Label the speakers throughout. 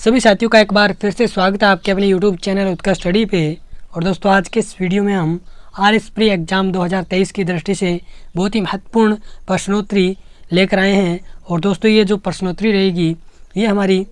Speaker 1: सभी साथियों का एक बार फिर से स्वागत है आपके अपने YouTube चैनल उत्कर्ष स्टडी पे। और दोस्तों आज के इस वीडियो में हम RS प्री एग्ज़ाम 2023 की दृष्टि से बहुत ही महत्वपूर्ण प्रश्नोत्तरी लेकर आए हैं। और दोस्तों ये जो प्रश्नोत्तरी रहेगी ये हमारी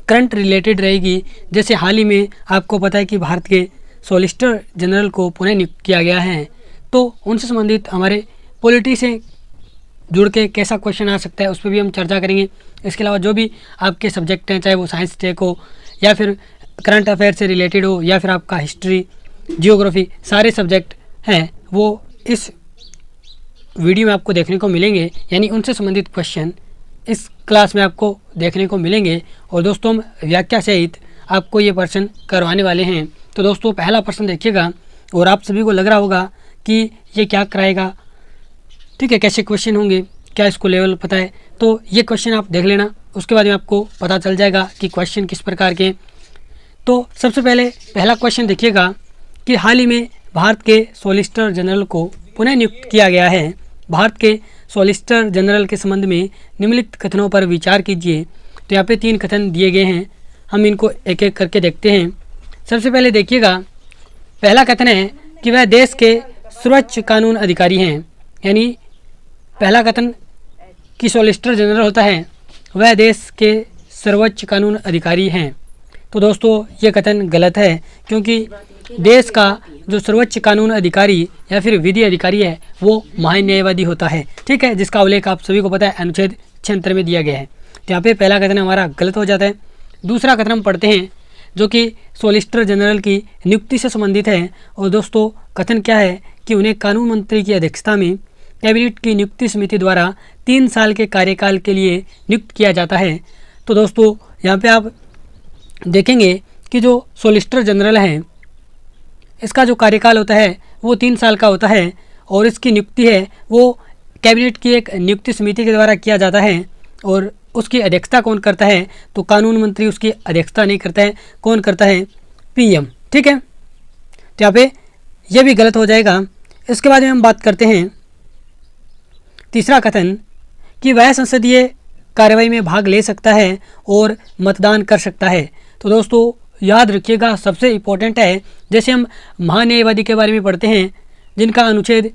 Speaker 1: करंट रिलेटेड रहेगी। जैसे हाल ही में आपको पता है कि भारत के सॉलिसिटर जनरल को पुनः नियुक्त किया गया है, तो उनसे संबंधित हमारे पॉलिटी से जुड़ के कैसा क्वेश्चन आ सकता है उस पर भी हम चर्चा करेंगे। इसके अलावा जो भी आपके सब्जेक्ट हैं, चाहे वो साइंस टेक हो या फिर करंट अफेयर से रिलेटेड हो या फिर आपका हिस्ट्री, जियोग्राफी, सारे सब्जेक्ट हैं वो इस वीडियो में आपको देखने को मिलेंगे। यानी उनसे संबंधित क्वेश्चन इस क्लास में आपको देखने को मिलेंगे। और दोस्तों हम व्याख्या सहित आपको ये प्रश्न करवाने वाले हैं। तो दोस्तों पहला प्रश्न देखिएगा और आप सभी को लग रहा होगा कि ये क्या कराएगा, ठीक है, कैसे क्वेश्चन होंगे, क्या इसको लेवल पता है, तो ये क्वेश्चन आप देख लेना। उसके बाद में आपको पता चल जाएगा कि क्वेश्चन किस प्रकार के। तो सबसे पहले पहला क्वेश्चन देखिएगा कि हाल ही में भारत के सॉलिसिटर जनरल को पुनः नियुक्त किया गया है। भारत के सॉलिसिटर जनरल के संबंध में निम्नलिखित कथनों पर विचार कीजिए। तो यहाँ पे 3 कथन दिए गए हैं, हम इनको एक एक करके देखते हैं। सबसे पहले देखिएगा, पहला कथन है कि वह देश के सर्वोच्च कानून अधिकारी हैं। यानी पहला कथन कि सॉलिसिटर जनरल होता है वह देश के सर्वोच्च कानून अधिकारी हैं। तो दोस्तों ये कथन गलत है, क्योंकि देश का जो सर्वोच्च कानून अधिकारी या फिर विधि अधिकारी है वो महान्यायवादी होता है, ठीक है, जिसका उल्लेख आप सभी को पता है अनुच्छेद 76 में दिया गया है। तो यहाँ पे पहला कथन हमारा गलत हो जाता है। दूसरा कथन हम पढ़ते हैं जो कि सॉलिसिटर जनरल की नियुक्ति से संबंधित है। और दोस्तों कथन क्या है कि उन्हें कानून मंत्री की अध्यक्षता में कैबिनेट की नियुक्ति समिति द्वारा 3 साल के कार्यकाल के लिए नियुक्त किया जाता है। तो दोस्तों यहाँ पे आप देखेंगे कि जो सॉलिसिटर जनरल है इसका जो कार्यकाल होता है वो 3 साल का होता है और इसकी नियुक्ति है वो कैबिनेट की एक नियुक्ति समिति के द्वारा किया जाता है। और उसकी अध्यक्षता कौन करता है, तो कानून मंत्री उसकी अध्यक्षता नहीं करता है, कौन करता है, PM, ठीक है। तो यहाँ पे ये भी गलत हो जाएगा। इसके बाद में हम बात करते हैं तीसरा कथन कि वह संसदीय कार्रवाई में भाग ले सकता है और मतदान कर सकता है। तो दोस्तों याद रखिएगा, सबसे इम्पोर्टेंट है, जैसे हम महान्यायवादी के बारे में पढ़ते हैं जिनका अनुच्छेद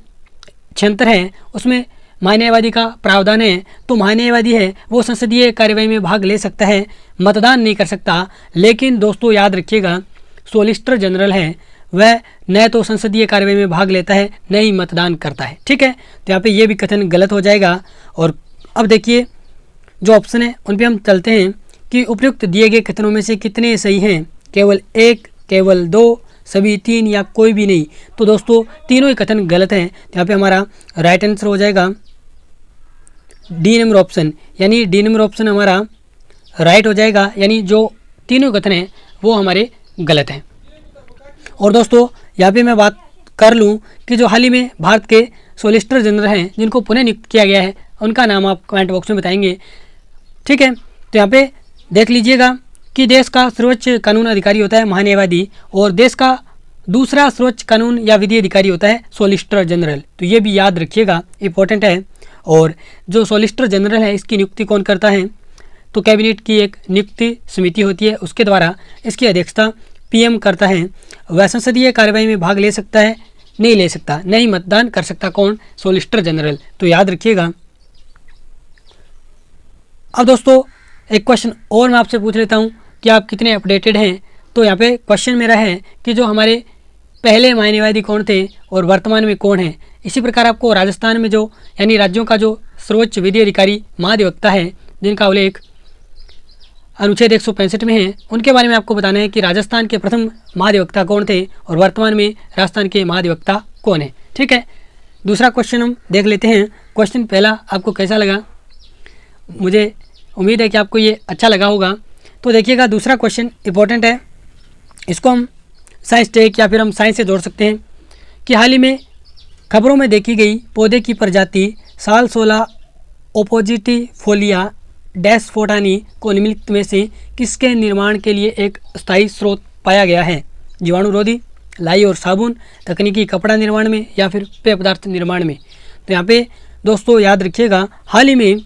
Speaker 1: 76 है, उसमें महान्यायवादी का प्रावधान है। तो महान्यायवादी है वो संसदीय कार्यवाही में भाग ले सकता है, मतदान नहीं कर सकता। लेकिन दोस्तों याद रखिएगा, सॉलिसिटर जनरल है वह न तो संसदीय कार्यवाही में भाग लेता है न ही मतदान करता है, ठीक है। तो यहाँ पे ये भी कथन गलत हो जाएगा। और अब देखिए जो ऑप्शन है उन पे हम चलते हैं कि उपयुक्त दिए गए कथनों में से कितने सही हैं, केवल 1, केवल 2, सभी 3 या कोई भी नहीं। तो दोस्तों तीनों ही कथन गलत हैं। तो यहाँ पे हमारा राइट आंसर हो जाएगा डी नंबर ऑप्शन। यानी डी नंबर ऑप्शन हमारा राइट हो जाएगा, यानी जो तीनों कथन हैं वो हमारे गलत हैं। और दोस्तों यहाँ पे मैं बात कर लूँ कि जो हाल ही में भारत के सॉलिसिटर जनरल हैं जिनको पुनः नियुक्त किया गया है उनका नाम आप कमेंट बॉक्स में बताएंगे, ठीक है। तो यहाँ पे देख लीजिएगा कि देश का सर्वोच्च कानून अधिकारी होता है महान्यायवादी और देश का दूसरा सर्वोच्च कानून या विधि अधिकारी होता है सॉलिसिटर जनरल। तो ये भी याद रखिएगा, इंपॉर्टेंट है। और जो सॉलिसिटर जनरल है इसकी नियुक्ति कौन करता है, तो कैबिनेट की एक नियुक्ति समिति होती है, उसके द्वारा इसकी अध्यक्षता PM करता है। वह संसदीय कार्यवाही में भाग ले सकता है, नहीं ले सकता, नहीं मतदान कर सकता, कौन, सॉलिसिटर जनरल। तो याद रखिएगा। अब दोस्तों एक क्वेश्चन और मैं आपसे पूछ लेता हूँ कि आप कितने अपडेटेड हैं। तो यहाँ पे क्वेश्चन मेरा है कि जो हमारे पहले महान्यायवादी कौन थे और वर्तमान में कौन है। इसी प्रकार आपको राजस्थान में जो यानी राज्यों का जो सर्वोच्च विधि अधिकारी महाधिवक्ता है जिनका उल्लेख अनुच्छेद 165 में है, उनके बारे में आपको बताना है कि राजस्थान के प्रथम महाधिवक्ता कौन थे और वर्तमान में राजस्थान के महाधिवक्ता कौन है, ठीक है। दूसरा क्वेश्चन हम देख लेते हैं। क्वेश्चन पहला आपको कैसा लगा, मुझे उम्मीद है कि आपको ये अच्छा लगा होगा। तो देखिएगा दूसरा क्वेश्चन इंपॉर्टेंट है, इसको हम साइंस टेक या फिर हम साइंस से जोड़ सकते हैं कि हाल ही में खबरों में देखी गई पौधे की प्रजाति साल 16 ओपोजिटिफोलिया डैशफोटानी को निम्नलिखित में से किसके निर्माण के लिए एक स्थायी स्रोत पाया गया है, जीवाणुरोधी, लाई और साबुन, तकनीकी कपड़ा निर्माण में या फिर पेय पदार्थ निर्माण में। तो यहाँ पे दोस्तों याद रखिएगा, हाल ही में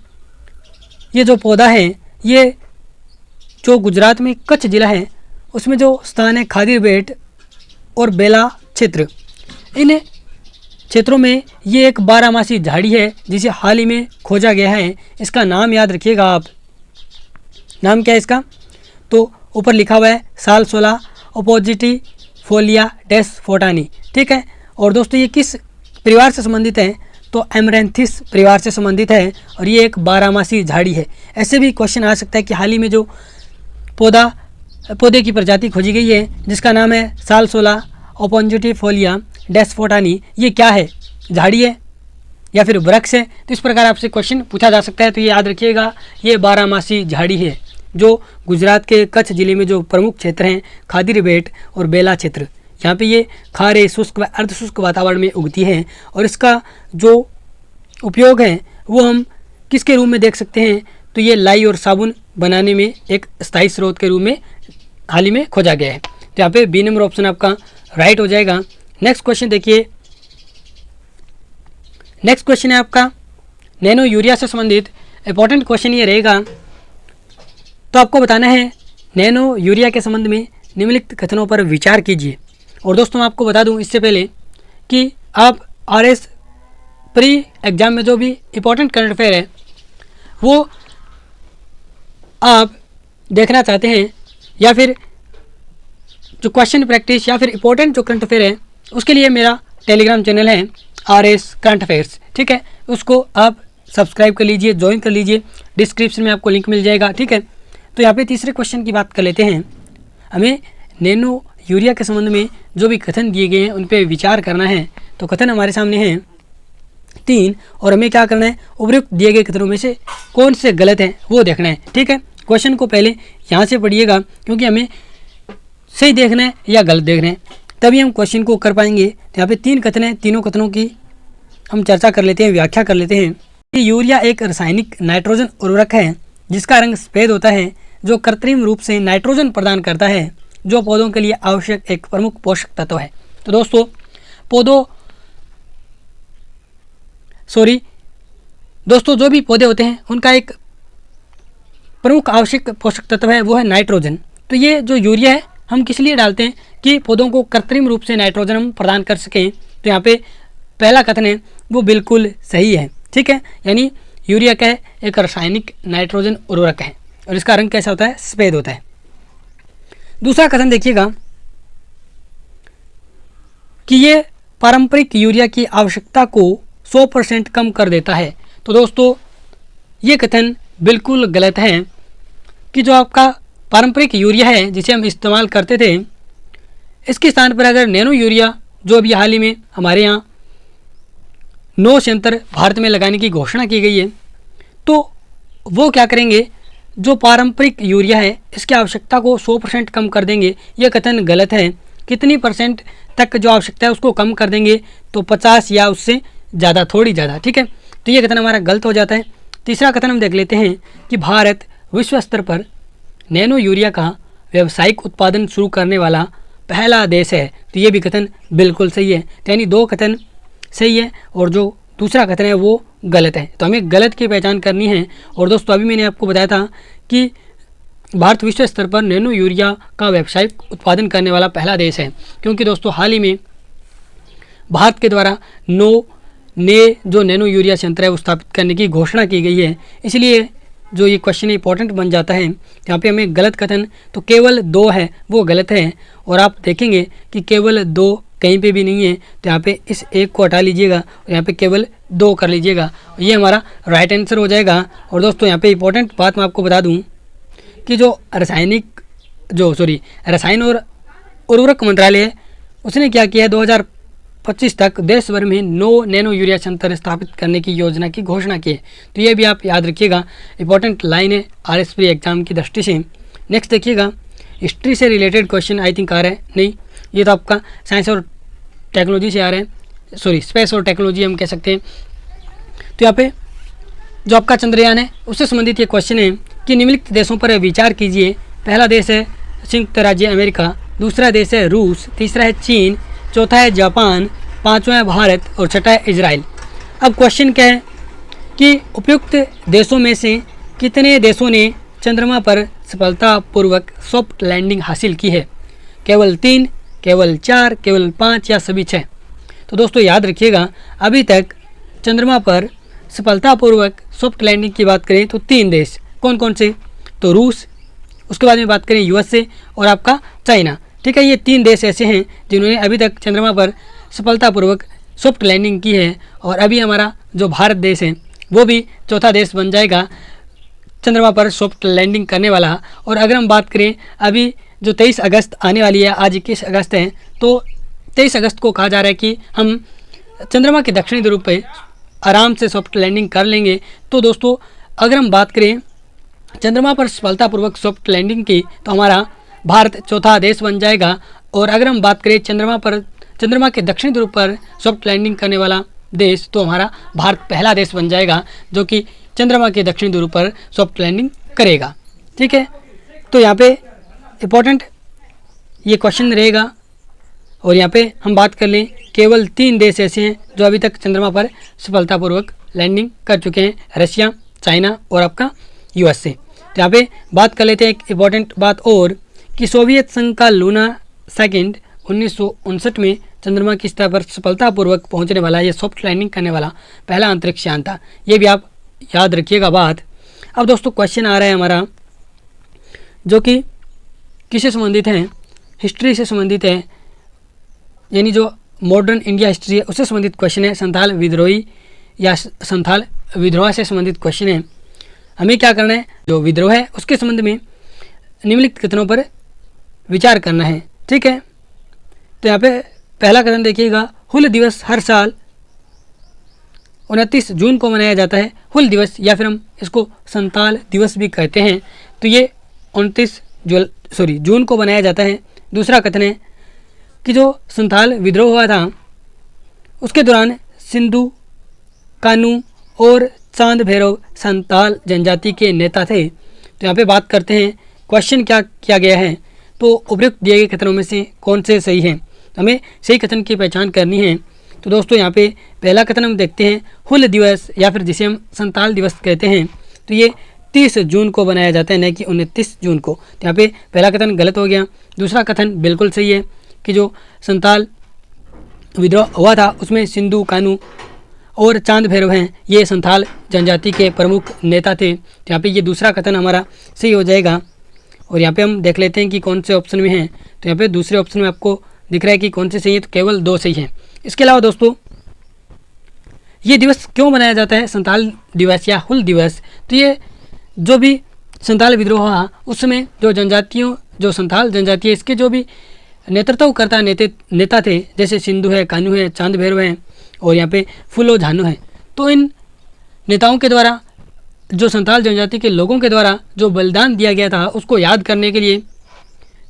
Speaker 1: ये जो पौधा है ये जो गुजरात में कच्छ जिला है उसमें जो स्थान है खादीर बेट और बेला क्षेत्र, इन क्षेत्रों में ये एक बारहमासी झाड़ी है जिसे हाल ही में खोजा गया है। इसका नाम याद रखिएगा आप। नाम क्या है इसका? तो ऊपर लिखा हुआ है साल 16 ओपोजिटिफोलिया डेस फोटानी, ठीक है। और दोस्तों ये किस परिवार से संबंधित है? तो एमरेंथिस परिवार से संबंधित है और ये एक बारहमासी झाड़ी है। ऐसे भी क्वेश्चन आ सकता है कि हाल ही में जो पौधे की प्रजाति खोजी गई है जिसका नाम है साल 16 ओपोजिटिफोलिया डेस फोटानी, ये क्या है? झाड़ी है या फिर वृक्ष है? तो इस प्रकार आपसे क्वेश्चन पूछा जा सकता है। तो ये याद रखिएगा, ये बारहमासी झाड़ी है जो गुजरात के कच्छ जिले में जो प्रमुख क्षेत्र हैं खादीर बेट और बेला क्षेत्र, यहाँ पे ये खारे शुष्क व अर्धशुष्क वातावरण में उगती है। और इसका जो उपयोग है वो हम किसके रूप में देख सकते हैं? तो ये लाई और साबुन बनाने में एक स्थायी स्रोत के रूप में हाल ही में खोजा गया है। तो यहाँ पे बी नंबर ऑप्शन आपका राइट हो जाएगा। नेक्स्ट क्वेश्चन देखिए। नेक्स्ट क्वेश्चन है आपका नैनो यूरिया से संबंधित इंपॉर्टेंट क्वेश्चन ये रहेगा। तो आपको बताना है नैनो यूरिया के संबंध में निम्नलिखित कथनों पर विचार कीजिए। और दोस्तों मैं आपको बता दूं इससे पहले कि आप आरएस प्री एग्जाम में जो भी इंपॉर्टेंट करंट अफेयर है वो आप देखना चाहते हैं या फिर जो क्वेश्चन प्रैक्टिस या फिर इंपॉर्टेंट जो करंट अफेयर है उसके लिए मेरा टेलीग्राम चैनल है आरएस करंट अफेयर्स, ठीक है। उसको आप सब्सक्राइब कर लीजिए, ज्वाइन कर लीजिए, डिस्क्रिप्शन में आपको लिंक मिल जाएगा, ठीक है। तो यहाँ पे तीसरे क्वेश्चन की बात कर लेते हैं। हमें नैनो यूरिया के संबंध में जो भी कथन दिए गए हैं उन पर विचार करना है। तो कथन हमारे सामने हैं 3 और हमें क्या करना है? उपयुक्त दिए गए कथनों में से कौन से गलत हैं वो देखना है, ठीक है। क्वेश्चन को पहले यहाँ से पढ़िएगा क्योंकि हमें सही देखना है या गलत देखना है, तभी हम क्वेश्चन को कर पाएंगे। तो यहाँ पे 3 कथन हैं, तीनों कथनों की हम चर्चा कर लेते हैं, व्याख्या कर लेते हैं। यूरिया एक रासायनिक नाइट्रोजन उर्वरक है जिसका रंग सफेद होता है, जो कृत्रिम रूप से नाइट्रोजन प्रदान करता है, जो पौधों के लिए आवश्यक एक प्रमुख पोषक तत्व है। तो दोस्तों दोस्तों जो भी पौधे होते हैं उनका एक प्रमुख आवश्यक पोषक तत्व है वो है नाइट्रोजन। तो ये जो यूरिया है हम किस लिए डालते हैं? कि पौधों को कृत्रिम रूप से नाइट्रोजन हम प्रदान कर सकें। तो यहाँ पे पहला कथन है वो बिल्कुल सही है, ठीक है। यानी यूरिया क्या है? एक रासायनिक नाइट्रोजन उर्वरक है और इसका रंग कैसा होता है? सफेद होता है। दूसरा कथन देखिएगा कि ये पारंपरिक यूरिया की आवश्यकता को 100% कम कर देता है। तो दोस्तों ये कथन बिल्कुल गलत है कि जो आपका पारंपरिक यूरिया है जिसे हम इस्तेमाल करते थे, इसके स्थान पर अगर नैनो यूरिया जो अभी हाल ही में हमारे यहाँ 9 संयंत्र भारत में लगाने की घोषणा की गई है, तो वो क्या करेंगे? जो पारंपरिक यूरिया है इसकी आवश्यकता को 100% कम कर देंगे। यह कथन गलत है। कितनी % तक जो आवश्यकता है उसको कम कर देंगे? तो 50 या उससे ज़्यादा, थोड़ी ज़्यादा, ठीक है। तो ये कथन हमारा गलत हो जाता है। तीसरा कथन हम देख लेते हैं कि भारत विश्व स्तर पर नैनो यूरिया का व्यावसायिक उत्पादन शुरू करने वाला पहला देश है। तो ये भी कथन बिल्कुल सही है। तो यानी 2 कथन सही है और जो दूसरा कथन है वो गलत है। तो हमें गलत की पहचान करनी है। और दोस्तों अभी मैंने आपको बताया था कि भारत विश्व स्तर पर नैनो यूरिया का व्यावसायिक उत्पादन करने वाला पहला देश है, क्योंकि दोस्तों हाल ही में भारत के द्वारा जो नैनो यूरिया संयंत्र है वो स्थापित करने की घोषणा की गई है। इसलिए जो ये क्वेश्चन इंपॉर्टेंट बन जाता है। यहाँ पे हमें गलत कथन तो केवल 2 है वो गलत है। और आप देखेंगे कि केवल 2 कहीं पे भी नहीं है, तो यहाँ पे इस एक को हटा लीजिएगा और यहाँ पे केवल 2 कर लीजिएगा, ये हमारा राइट आंसर हो जाएगा। और दोस्तों यहाँ पे इंपॉर्टेंट बात मैं आपको बता दूँ कि जो रसायन और उर्वरक मंत्रालय है उसने क्या किया है, 2025 तक देश भर में 9 नैनो यूरिया संयंत्र स्थापित करने की योजना की घोषणा की है। तो ये भी आप याद रखिएगा, इंपॉर्टेंट लाइन है आरएस प्री एग्जाम की दृष्टि से। नेक्स्ट देखिएगा, हिस्ट्री से रिलेटेड क्वेश्चन आई थिंक आ रहा है, नहीं ये तो आपका साइंस और टेक्नोलॉजी से आ रहे हैं, स्पेस और टेक्नोलॉजी हम कह सकते हैं। तो यहाँ पे जो आपका चंद्रयान है उससे संबंधित ये क्वेश्चन है कि निम्नलिखित देशों पर विचार कीजिए। पहला देश है संयुक्त राज्य अमेरिका, दूसरा देश है रूस, तीसरा है चीन, चौथा है जापान, पाँचवा है भारत और छठा है इजराइल। अब क्वेश्चन क्या है कि उपयुक्त देशों में से कितने देशों ने चंद्रमा पर सफलतापूर्वक सॉफ्ट लैंडिंग हासिल की है? केवल 3, केवल 4, केवल 5 या सभी 6? तो दोस्तों याद रखिएगा, अभी तक चंद्रमा पर सफलतापूर्वक सॉफ्ट लैंडिंग की बात करें तो 3 देश, कौन कौन से? तो रूस, उसके बाद में बात करें यूएसए और आपका चाइना। ठीक है, ये 3 देश ऐसे हैं जिन्होंने अभी तक चंद्रमा पर सफलतापूर्वक सॉफ्ट लैंडिंग की है। और अभी हमारा जो भारत देश है वो भी चौथा देश बन जाएगा चंद्रमा पर सॉफ्ट लैंडिंग करने वाला। और अगर हम बात करें अभी जो 23 अगस्त आने वाली है, आज 21 अगस्त है, तो 23 अगस्त को कहा जा रहा है कि हम चंद्रमा के दक्षिणी ध्रुव पर आराम से सॉफ्ट लैंडिंग कर लेंगे। तो दोस्तों अगर हम बात करें चंद्रमा पर सफलतापूर्वक सॉफ्ट लैंडिंग की तो हमारा भारत चौथा देश बन जाएगा। और अगर हम बात करें चंद्रमा के दक्षिणी ध्रुव पर सॉफ्ट लैंडिंग करने वाला देश तो हमारा भारत पहला देश बन जाएगा जो कि चंद्रमा के दक्षिणी ध्रुव पर सॉफ्ट लैंडिंग करेगा। ठीक है, तो यहाँ पे इम्पोर्टेंट ये क्वेश्चन रहेगा। और यहाँ पे हम बात कर लें, केवल 3 देश ऐसे हैं जो अभी तक चंद्रमा पर सफलतापूर्वक लैंडिंग कर चुके हैं, रशिया, चाइना और आपका यूएसए। तो यहाँ पे बात कर लेते हैं एक इम्पॉर्टेंट बात और कि सोवियत संघ का लूना सेकंड 1959 में चंद्रमा की सतह पर सफलतापूर्वक पहुंचने वाला, ये सॉफ्ट लैंडिंग करने वाला पहला अंतरिक्ष यान था। ये भी आप याद रखिएगा बात। अब दोस्तों क्वेश्चन आ रहा है हमारा जो कि किससे संबंधित है? हिस्ट्री से संबंधित है, यानी जो मॉडर्न इंडिया हिस्ट्री है उससे संबंधित क्वेश्चन है। संथाल विद्रोही या संथाल विद्रोह से संबंधित क्वेश्चन है। हमें क्या करना है, जो विद्रोह है उसके संबंध में निम्नलिखित कथनों पर विचार करना है। ठीक है, तो यहाँ पे पहला कथन देखिएगा, हुल दिवस हर साल 29 जून को मनाया जाता है। हुल दिवस या फिर हम इसको संताल दिवस भी कहते हैं। तो ये 29 जून को मनाया जाता है। दूसरा कथन है कि जो संथाल विद्रोह हुआ था उसके दौरान सिंधु कानू और चांद भैरव संताल जनजाति के नेता थे। तो यहाँ पे बात करते हैं क्वेश्चन क्या किया गया है, तो उपयुक्त दिए गए कथनों में से कौन से सही हैं, हमें सही कथन की पहचान करनी है। तो दोस्तों यहाँ पे पहला कथन हम देखते हैं, हुल दिवस या फिर जिसे हम संताल दिवस कहते हैं, तो ये 30 जून को बनाया जाता है, न कि 29 जून को। तो यहाँ पे पहला कथन गलत हो गया। दूसरा कथन बिल्कुल सही है कि जो संताल विद्रोह हुआ था उसमें सिंधु कानू और चांद भैरव हैं, ये संथाल जनजाति के प्रमुख नेता थे। तो यहाँ पे ये दूसरा कथन हमारा सही हो जाएगा। और यहाँ पे हम देख लेते हैं कि कौन से ऑप्शन में हैं। तो यहाँ पे दूसरे ऑप्शन में आपको दिख रहा है कि कौन से सही है, तो केवल 2 सही हैं। इसके अलावा दोस्तों ये दिवस क्यों मनाया जाता है, संताल दिवस या हुल दिवस? तो ये जो भी संताल विद्रोह हुआ उस समय जो संताल जनजाति है इसके जो भी नेतृत्व करता नेता थे, जैसे सिंधु है, कानू है, चांद भैरव हैं और यहाँ पे फूलो झानो है, तो इन नेताओं के द्वारा जो संताल जनजाति के लोगों के द्वारा जो बलिदान दिया गया था उसको याद करने के लिए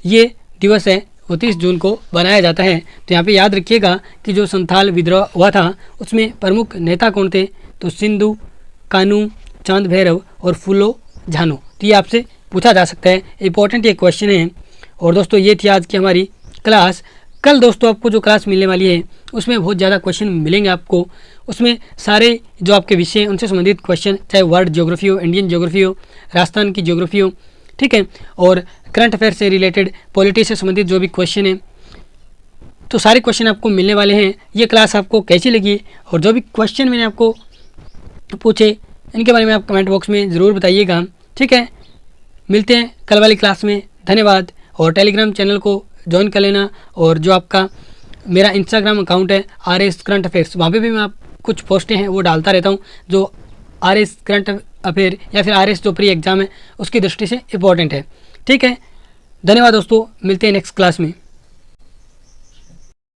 Speaker 1: ये दिवस है 29 जून को बनाया जाता है। तो यहाँ पे याद रखिएगा कि जो संथाल विद्रोह हुआ था उसमें प्रमुख नेता कौन थे, तो सिंधु कानू, चांद भैरव और फूलो झानो। तो ये आपसे पूछा जा सकता है, इंपॉर्टेंट ये क्वेश्चन है। और दोस्तों ये थी आज की हमारी क्लास। कल दोस्तों आपको जो क्लास मिलने वाली है उसमें बहुत ज़्यादा क्वेश्चन मिलेंगे आपको। उसमें सारे जो आपके विषय हैं उनसे संबंधित क्वेश्चन, चाहे वर्ल्ड ज्योग्राफी हो, इंडियन ज्योग्राफी हो, राजस्थान की ज्योग्राफी हो, ठीक है, और करंट अफेयर से रिलेटेड, पॉलिटी से संबंधित जो भी क्वेश्चन है, तो सारे क्वेश्चन आपको मिलने वाले हैं। ये क्लास आपको कैसी लगी और जो भी क्वेश्चन मैंने आपको पूछे इनके बारे में आप कमेंट बॉक्स में ज़रूर बताइएगा। ठीक है, मिलते हैं कल वाली क्लास में। धन्यवाद। और टेलीग्राम चैनल को ज्वाइन कर लेना। और जो आपका मेरा इंस्टाग्राम अकाउंट है RS करंट अफेयर्स, वहाँ पे भी मैं आप कुछ पोस्टें हैं वो डालता रहता हूँ जो RS करंट अफेयर या फिर RS जो प्री एग्ज़ाम है उसकी दृष्टि से इम्पोर्टेंट है। ठीक है, धन्यवाद दोस्तों, मिलते हैं नेक्स्ट क्लास में।